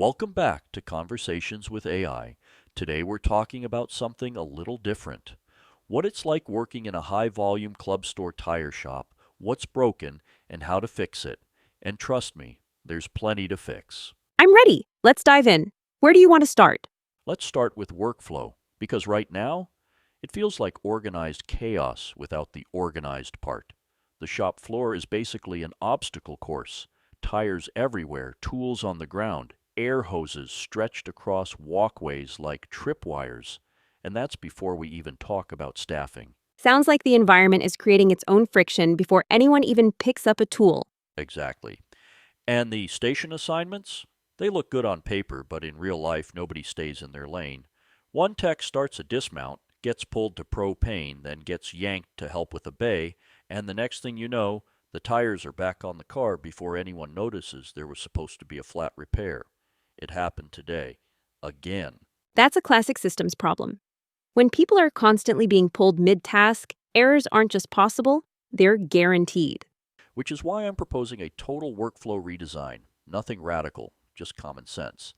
Welcome back to Conversations with AI. Today we're talking about something a little different. What it's like working in a high-volume club store tire shop, what's broken, and how to fix it. And trust me, there's plenty to fix. I'm ready. Let's dive in. Where do you want to start? Let's start with workflow, because right now, it feels like organized chaos without the organized part. The shop floor is basically an obstacle course. Tires everywhere, tools on the ground, air hoses stretched across walkways like tripwires. And that's before we even talk about staffing. Sounds like the environment is creating its own friction before anyone even picks up a tool. Exactly. And the station assignments? They look good on paper, but in real life, nobody stays in their lane. One tech starts a dismount, gets pulled to Propane, then gets yanked to help with a bay, and the next thing you know, the tires are back on the car before anyone notices there was supposed to be a flat repair. It happened today. Again. That's a classic systems problem. When people are constantly being pulled mid-task, errors aren't just possible, they're guaranteed. Which is why I'm proposing a total workflow redesign. Nothing radical, just common sense.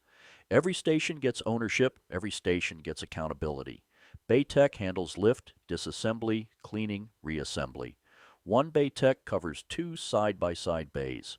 Every station gets ownership, every station gets accountability. Bay Tech handles lift, disassembly, cleaning, reassembly. One Bay Tech covers two side-by-side bays.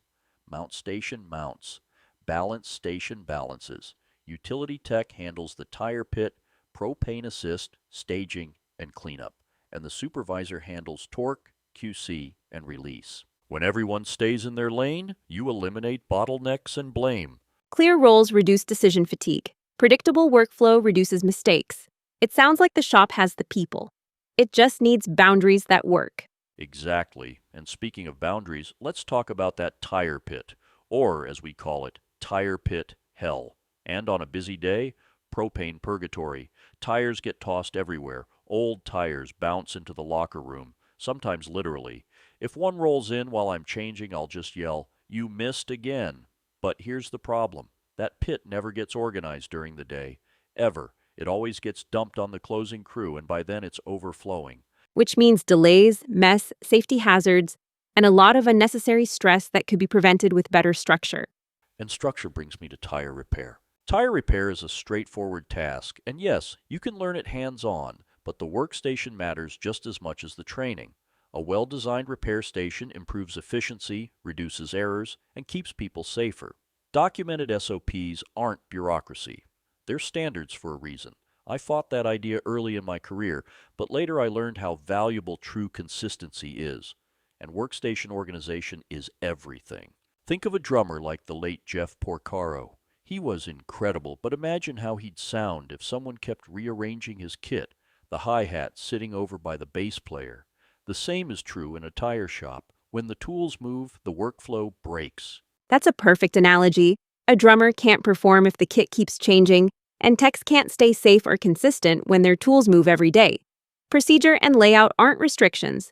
Mount station mounts. Balance station balances. Utility Tech handles the tire pit, propane assist, staging, and cleanup. And the supervisor handles torque, QC, and release. When everyone stays in their lane, you eliminate bottlenecks and blame. Clear roles reduce decision fatigue. Predictable workflow reduces mistakes. It sounds like the shop has the people. It just needs boundaries that work. Exactly. And speaking of boundaries, let's talk about that tire pit, or as we call it, tire pit hell. And on a busy day, propane purgatory. Tires get tossed everywhere. Old tires bounce into the locker room, sometimes literally. If one rolls in while I'm changing, I'll just yell, "You missed again." But here's the problem. That pit never gets organized during the day. Ever. It always gets dumped on the closing crew, and by then it's overflowing. Which means delays, mess, safety hazards, and a lot of unnecessary stress that could be prevented with better structure. And structure brings me to tire repair. Tire repair is a straightforward task, and yes, you can learn it hands-on, but the workstation matters just as much as the training. A well-designed repair station improves efficiency, reduces errors, and keeps people safer. Documented SOPs aren't bureaucracy. They're standards for a reason. I fought that idea early in my career, but later I learned how valuable true consistency is. And workstation organization is everything. Think of a drummer like the late Jeff Porcaro. He was incredible, but imagine how he'd sound if someone kept rearranging his kit, the hi-hat sitting over by the bass player. The same is true in a tire shop. When the tools move, the workflow breaks. That's a perfect analogy. A drummer can't perform if the kit keeps changing, and techs can't stay safe or consistent when their tools move every day. Procedure and layout aren't restrictions.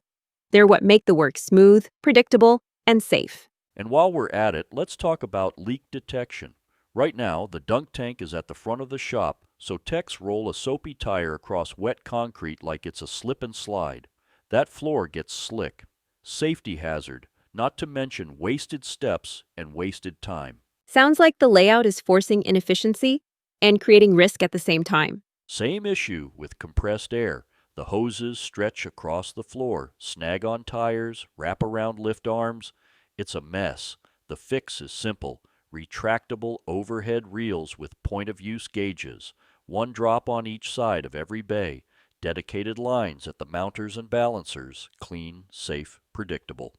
They're what make the work smooth, predictable, and safe. And while we're at it, let's talk about leak detection. Right now, the dunk tank is at the front of the shop, so techs roll a soapy tire across wet concrete like it's a slip and slide. That floor gets slick. Safety hazard, not to mention wasted steps and wasted time. Sounds like the layout is forcing inefficiency and creating risk at the same time. Same issue with compressed air. The hoses stretch across the floor, snag on tires, wrap around lift arms. It's a mess. The fix is simple. Retractable overhead reels with point-of-use gauges. One drop on each side of every bay. Dedicated lines at the mounters and balancers. Clean, safe, predictable.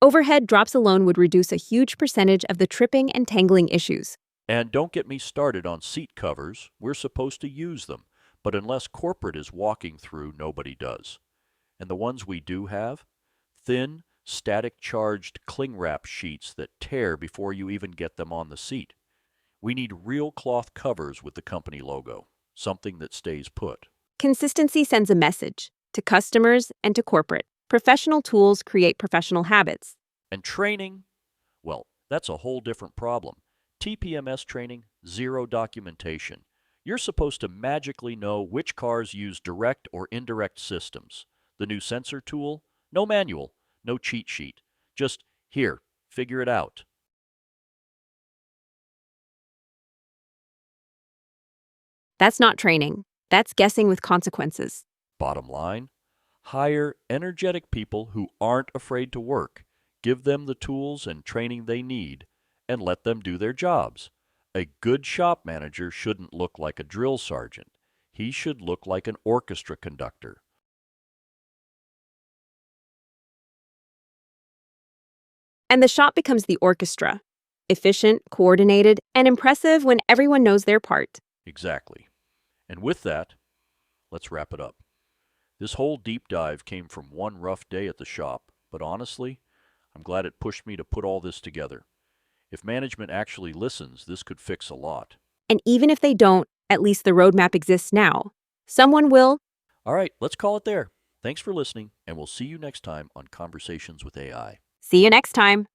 Overhead drops alone would reduce a huge percentage of the tripping and tangling issues. And don't get me started on seat covers. We're supposed to use them. But unless corporate is walking through, nobody does. And the ones we do have? Thin, static-charged cling wrap sheets that tear before you even get them on the seat. We need real cloth covers with the company logo, something that stays put. Consistency sends a message to customers and to corporate. Professional tools create professional habits. And training? Well, that's a whole different problem. TPMS training, zero documentation. You're supposed to magically know which cars use direct or indirect systems. The new sensor tool? No manual, no cheat sheet. Just Here, figure it out. That's not training. That's guessing with consequences. Bottom line, hire energetic people who aren't afraid to work. Give them the tools and training they need, and let them do their jobs. A good shop manager shouldn't look like a drill sergeant. He should look like an orchestra conductor. And the shop becomes the orchestra. Efficient, coordinated, and impressive when everyone knows their part. Exactly. And with that, let's wrap it up. This whole deep dive came from one rough day at the shop, but honestly, I'm glad it pushed me to put all this together. If management actually listens, this could fix a lot. And even if they don't, at least the roadmap exists now. Someone will. All right, let's call it there. Thanks for listening, and we'll see you next time on Conversations with AI. See you next time.